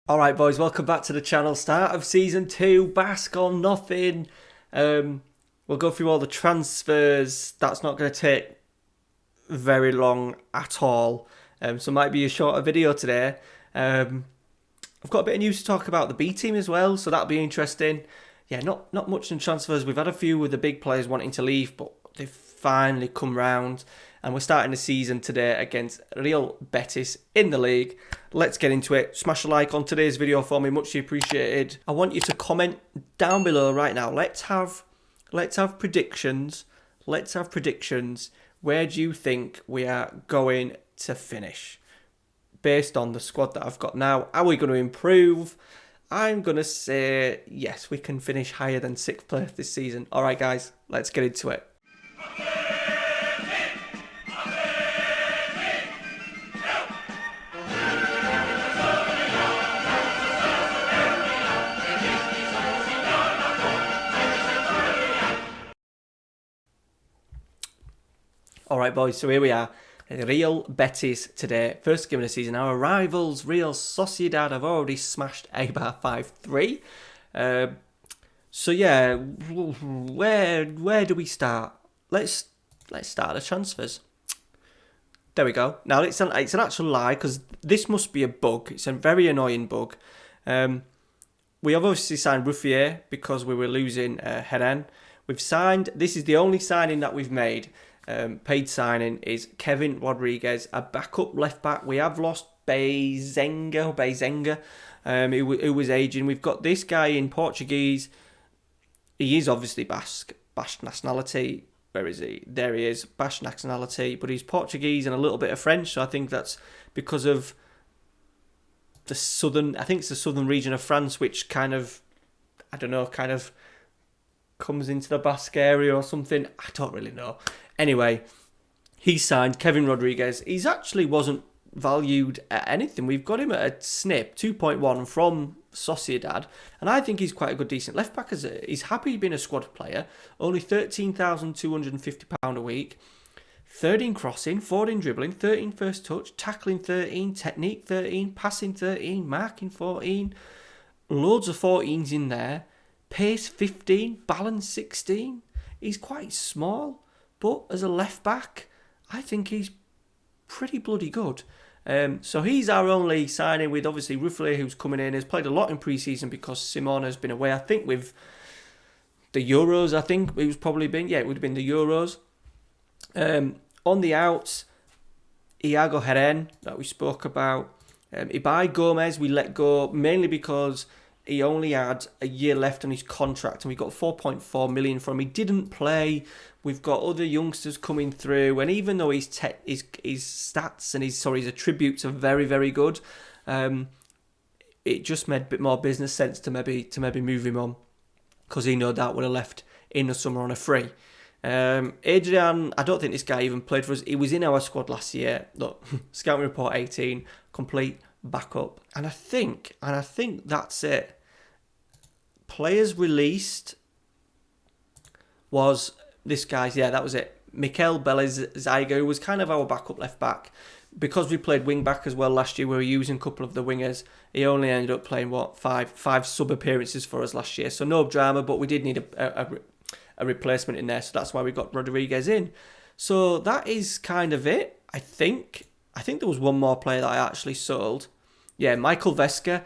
Alright boys, welcome back to the channel. Start of Season 2, Basque or nothing. We'll go through all the transfers. That's not going to take very long at all. So it might be a shorter video today. I've got a bit of news to talk about the B team as well, so that'll be interesting. Yeah, not much in transfers. We've had a few with the big players wanting to leave, but they've finally come round. And we're starting the season today against Real Betis in the league. Let's get into it. Smash a like on today's video for me, much appreciated. I want you to comment down below right now. Let's have predictions. Let's have predictions. Where do you think we are going to finish? Based on the squad that I've got now, are we going to improve? I'm going to say yes, we can finish higher than 6th place this season. All right, guys, let's get into it. Alright boys, so here we are, Real Betis today, first game of the season. Our rivals, Real Sociedad, have already smashed Eibar 5-3. So yeah, where do we start? Let's start the transfers. There we go. Now it's an actual lie, because this must be a bug. It's a very annoying bug. We have obviously signed Ruffier because we were losing Heren. We've signed, this is the only signing that we've made. Paid signing is Kevin Rodriguez, a backup left back. We have lost Bazenga, who was aging. We've got this guy in Portuguese. He is obviously Basque nationality. Where is he? There he is, Basque nationality, but he's Portuguese and a little bit of French. So I think that's because of the southern. I think it's the southern region of France, which kind of, I don't know, kind of comes into the Basque area or something. I don't really know. Anyway, he signed Kevin Rodriguez. He's actually wasn't valued at anything. We've got him at a snip, 2.1 from Sociedad. And I think he's quite a good, decent left back. He's happy being a squad player. Only £13,250 a week. 13 crossing, 14 dribbling, 13 first touch, tackling 13, technique 13, passing 13, marking 14. Loads of 14s in there. Pace 15, balance 16. He's quite small. But as a left back, I think he's pretty bloody good. So he's our only signing, with obviously Ruffier, who's coming in, has played a lot in pre-season because Simon has been away. I think with the Euros, I think it was probably been, yeah, it would have been the Euros. On the outs, Iago Heren, that we spoke about. Ibai Gomez, we let go mainly because he only had a year left on his contract, and we got 4.4 million from him. He didn't play. We've got other youngsters coming through, and even though his stats and his attributes are very, very good, it just made a bit more business sense to maybe move him on, because he no doubt would have left in the summer on a free. Adrian, I don't think this guy even played for us. He was in our squad last year. Look, scouting report 18, complete backup, and I think that's it. Players released was this guy's, yeah, that was it. Mikel Belezaiga, who was kind of our backup left back. Because we played wing back as well last year, we were using a couple of the wingers. He only ended up playing, five sub appearances for us last year. So no drama, but we did need a replacement in there. So that's why we got Rodriguez in. So that is kind of it, I think. I think there was one more player that I actually sold. Yeah, Michael Vesca.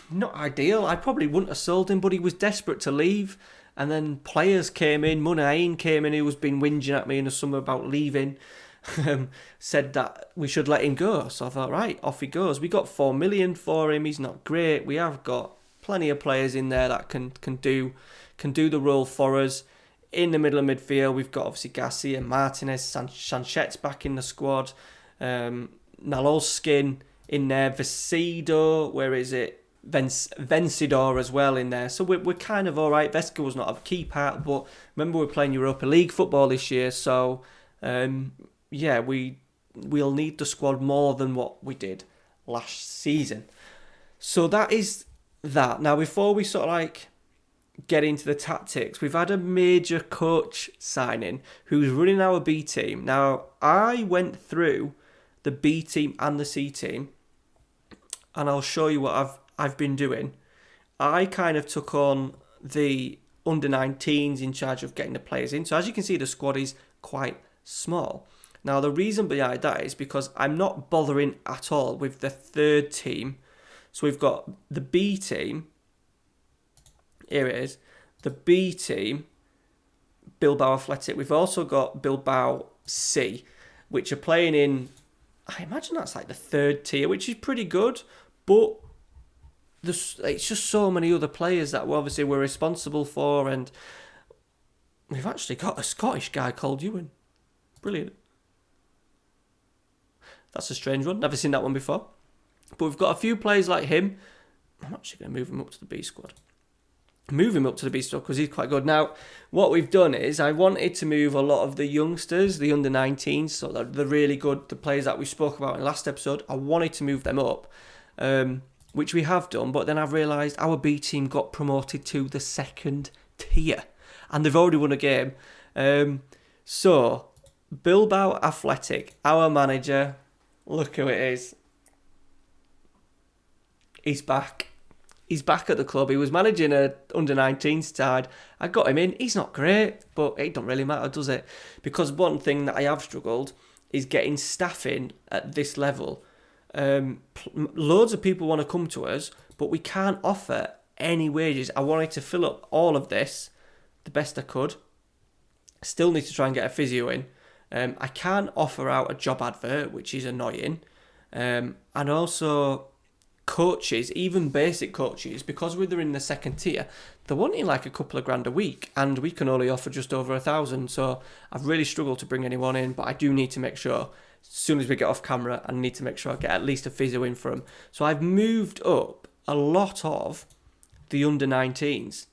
Not ideal. I probably wouldn't have sold him, but he was desperate to leave. And then players came in. Munain came in, who has been whinging at me in the summer about leaving. Said that we should let him go. So I thought, right, off he goes. We got 4 million for him. He's not great. We have got plenty of players in there that can do the role for us. In the middle of midfield, we've got obviously Garcia, Martinez, Sanchez back in the squad. Nalolskin in there. Vesido, where is it? Vencedor as well in there. So we're kind of alright. Vesca was not a key part, but remember we're playing Europa League football this year, so yeah, we'll need the squad more than what we did last season. So that is that. Now before we sort of like get into the tactics, we've had a major coach signing who's running our B team. Now I went through the B team and the C team, and I'll show you what I've been doing, I kind of took on the under-19s in charge of getting the players in. So as you can see, the squad is quite small. Now, the reason behind that is because I'm not bothering at all with the third team. So we've got the B team. Here it is. The B team, Bilbao Athletic. We've also got Bilbao C, which are playing in, I imagine that's like the third tier, which is pretty good. But it's just so many other players that we're responsible for. And we've actually got a Scottish guy called Ewan. Brilliant. That's a strange one. Never seen that one before. But we've got a few players like him. I'm actually going to move him up to the B squad. Move him up to the B squad because he's quite good. Now, what we've done is I wanted to move a lot of the youngsters, the under-19s, so the really good, the players that we spoke about in the last episode. I wanted to move them up, which we have done. But then I've realised our B team got promoted to the second tier. And they've already won a game. So, Bilbao Athletic, our manager... Look who it is. He's back. He's back at the club. He was managing a under-19 side. I got him in. He's not great, but it don't really matter, does it? Because one thing that I have struggled is getting staff in at this level. Loads of people want to come to us, but we can't offer any wages. I wanted to fill up all of this the best I could. Still need to try and get a physio in. I can't offer out a job advert, which is annoying. And also coaches, even basic coaches, because they're in the second tier, they're wanting like a couple of grand a week, and we can only offer just over 1,000. So I've really struggled to bring anyone in, but I do need to make sure, as soon as we get off camera, I need to make sure I get at least a physio in for them. So I've moved up a lot of the under-19s.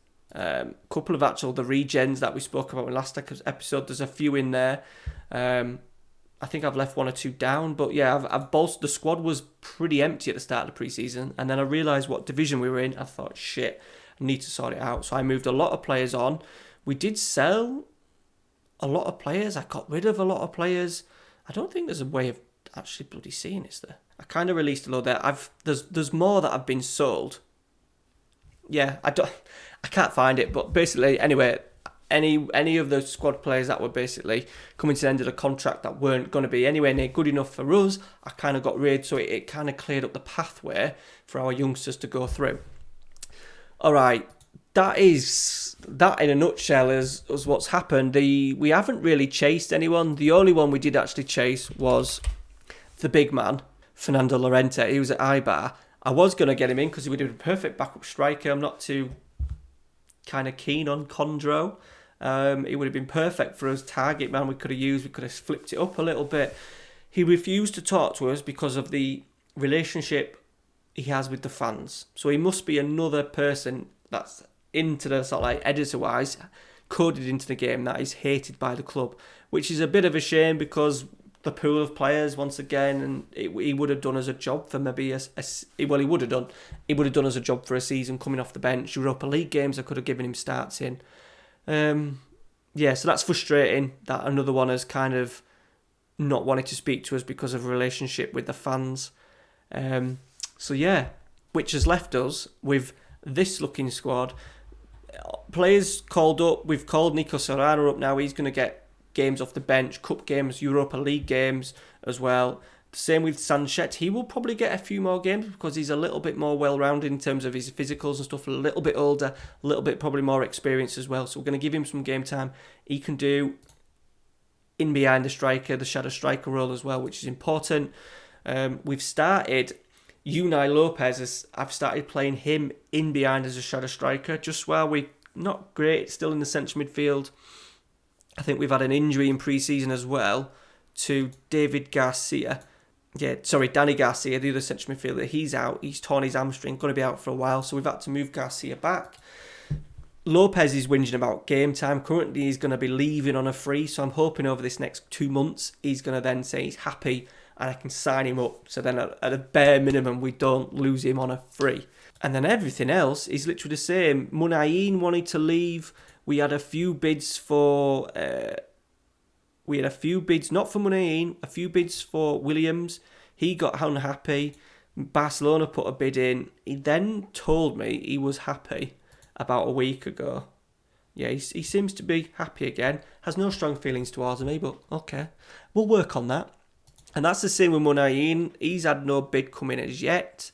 Couple of the regens that we spoke about in last episode, there's a few in there. I think I've left one or two down, but yeah, I've bolstered. The squad was pretty empty at the start of the pre-season, and then I realised what division we were in. I thought, shit, I need to sort it out. So I moved a lot of players on. We did sell a lot of players. I got rid of a lot of players. I don't think there's a way of actually bloody seeing, is there? I kind of released a load there. There's more that have been sold. Yeah, I can't find it, but basically, anyway, any of the squad players that were basically coming to the end of the contract that weren't going to be anywhere near good enough for us, I kind of got rid, so it kind of cleared up the pathway for our youngsters to go through. All right, that in a nutshell is what's happened. We haven't really chased anyone. The only one we did actually chase was the big man, Fernando Llorente. He was at Eibar. I was going to get him in because he would have been a perfect backup striker. I'm not too kind of keen on Condro. It would have been perfect for us. Target man we could have used. We could have flipped it up a little bit. He refused to talk to us because of the relationship he has with the fans. So he must be another person that's into the sort of like editor-wise, coded into the game, that is hated by the club, which is a bit of a shame because the pool of players once again, and he would have done us a job for maybe he would have done us a job for a season coming off the bench. Europa League games I could have given him starts in. So that's frustrating that another one has kind of not wanted to speak to us because of a relationship with the fans. Which has left us with this looking squad. Players called up. We've called Nico Serrano up now. He's going to get games off the bench, cup games, Europa League games as well. Same with Sanchez. He will probably get a few more games because he's a little bit more well-rounded in terms of his physicals and stuff, a little bit older, a little bit probably more experienced as well. So we're going to give him some game time. He can do in behind the striker, the shadow striker role as well, which is important. We've started Unai Lopez. I've started playing him in behind as a shadow striker, just while we're not great, still in the central midfield. I think we've had an injury in pre-season as well to Danny Garcia, the other central midfielder. He's out. He's torn his hamstring, going to be out for a while. So we've had to move Garcia back. Lopez is whinging about game time. Currently, he's going to be leaving on a free. So I'm hoping over this next 2 months, he's going to then say he's happy and I can sign him up. So then at a bare minimum, we don't lose him on a free. And then everything else is literally the same. Munayin wanted to leave. We had a few bids for... not for Munayin, a few bids for Williams. He got unhappy. Barcelona put a bid in. He then told me he was happy about a week ago. Yeah, he seems to be happy again. Has no strong feelings towards me, but okay. We'll work on that. And that's the same with Munayin. He's had no bid come in as yet.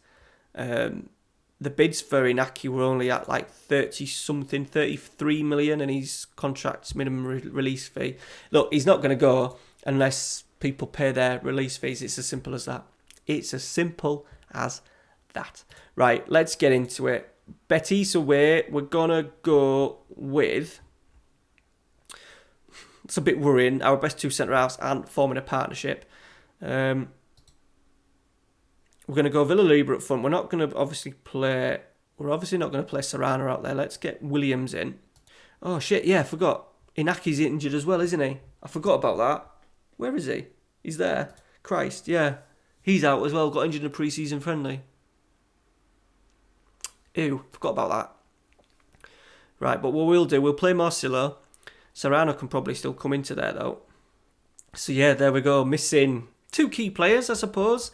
The bids for Inaki were only at like 33 million, and his contract's minimum release fee. Look, he's not going to go unless people pay their release fees. It's as simple as that. It's as simple as that. Right, let's get into it. Betis away, we're going to go with... It's a bit worrying. Our best two centre-halves aren't forming a partnership. We're going to go Villa up front. We're not going to obviously play... We're obviously not going to play Serrano out there. Let's get Williams in. Oh, shit, yeah, I forgot. Inaki's injured as well, isn't he? I forgot about that. Where is he? He's there. Christ, yeah. He's out as well. Got injured in a pre-season friendly. Ew, forgot about that. Right, but what we'll do, we'll play Marcelo. Serrano can probably still come into there, though. So, yeah, there we go. Missing two key players, I suppose.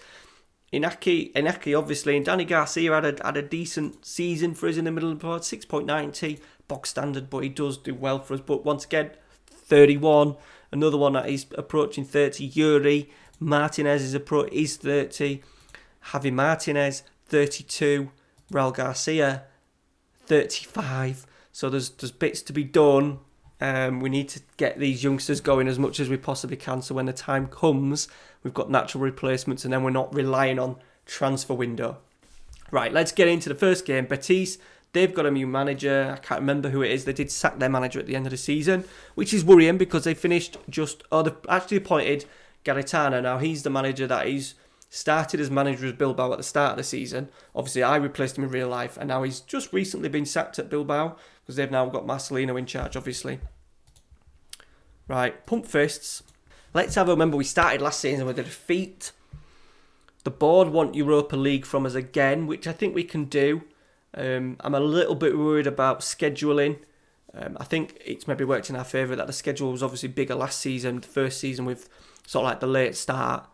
Inaki, obviously, and Danny Garcia had a decent season for us in the middle of the board. 6.9T, box standard, but he does do well for us. But once again, 31. Another one that is approaching 30. Yuri Martinez is 30. Javi Martinez, 32. Raul Garcia, 35. So there's bits to be done. We need to get these youngsters going as much as we possibly can, so when the time comes, we've got natural replacements and then we're not relying on transfer window. Right, let's get into the first game. Betis, they've got a new manager. I can't remember who it is. They did sack their manager at the end of the season, which is worrying because they finished they've actually appointed Garitano. Now, he's the manager that he's started as manager of Bilbao at the start of the season. Obviously, I replaced him in real life, and now he's just recently been sacked at Bilbao because they've now got Marcelino in charge, obviously. Right, pump fists. Let's have a remember, we started last season with a defeat. The board want Europa League from us again, which I think we can do. I'm a little bit worried about scheduling. I think it's maybe worked in our favour that the schedule was obviously bigger last season. The first season with sort of like the late start.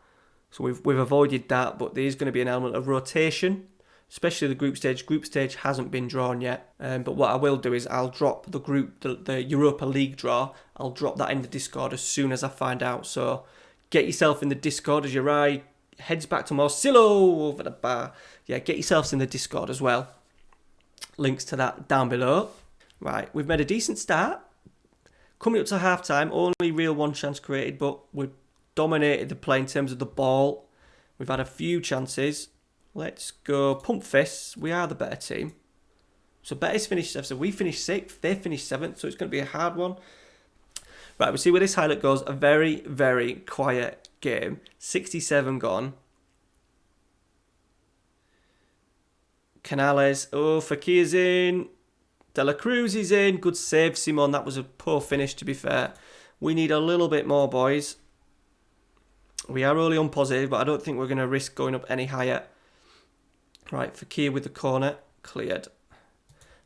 So we've avoided that, but there is going to be an element of rotation, especially the group stage. Group stage hasn't been drawn yet. But what I will do is I'll drop the Europa League draw. I'll drop that in the Discord as soon as I find out. So get yourself in the Discord as your eye heads back to Marcelo over the bar. Yeah, get yourselves in the Discord as well. Links to that down below. Right, we've made a decent start. Coming up to half-time, only real one chance created, but we've dominated the play in terms of the ball. We've had a few chances. Let's go pump fists. We are the better team. So Betis finished 7th. So we finished 6th. They finished 7th. So it's going to be a hard one. Right, we'll see where this highlight goes. A very, very quiet game. 67 gone. Canales. Oh, Fakir's in. De La Cruz is in. Good save, Simon. That was a poor finish, to be fair. We need a little bit more, boys. We are only on positive, but I don't think we're going to risk going up any higher. Right, Fakir with the corner. Cleared.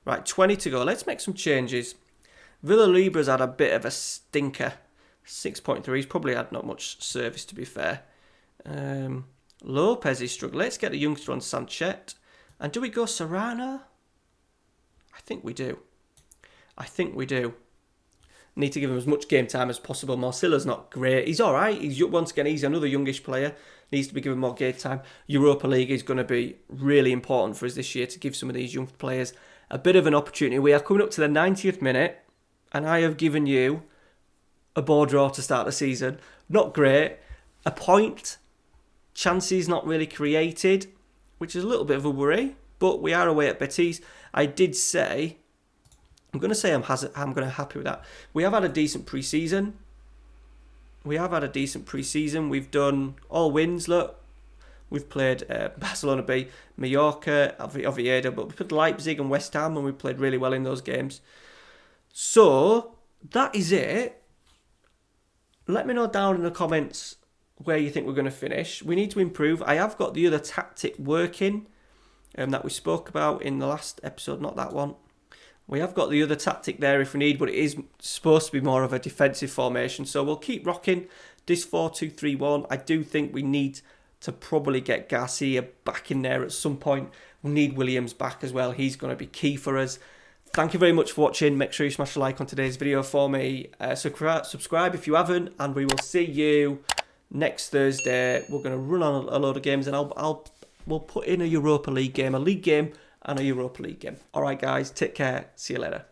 Right, 20 to go. Let's make some changes. Villalibra's had a bit of a stinker. 6.3. He's probably had not much service, to be fair. Lopez is struggling. Let's get the youngster on Sanchez. And do we go Serrano? I think we do. Need to give him as much game time as possible. Marcelo's not great. He's all right. Once again, he's another youngish player. Needs to be given more game time. Europa League is going to be really important for us this year to give some of these young players a bit of an opportunity. We are coming up to the 90th minute, and I have given you a ball draw to start the season. Not great. A point. Chances not really created, which is a little bit of a worry. But we are away at Betis. I did say... I'm going to say I'm going to be happy with that. We have had a decent pre-season. We've done all wins, look. We've played Barcelona B, Mallorca, Oviedo, but we played Leipzig and West Ham, and we played really well in those games. So, that is it. Let me know down in the comments where you think we're going to finish. We need to improve. I have got the other tactic working that we spoke about in the last episode, not that one. We have got the other tactic there if we need, but it is supposed to be more of a defensive formation. So we'll keep rocking this 4-2-3-1. I do think we need to probably get Garcia back in there at some point. We'll need Williams back as well. He's going to be key for us. Thank you very much for watching. Make sure you smash a like on today's video for me. Subscribe if you haven't, and we will see you next Thursday. We're going to run on a load of games, and we'll put in a Europa League game, a league game, and a Europa League game. All right, guys, take care. See you later.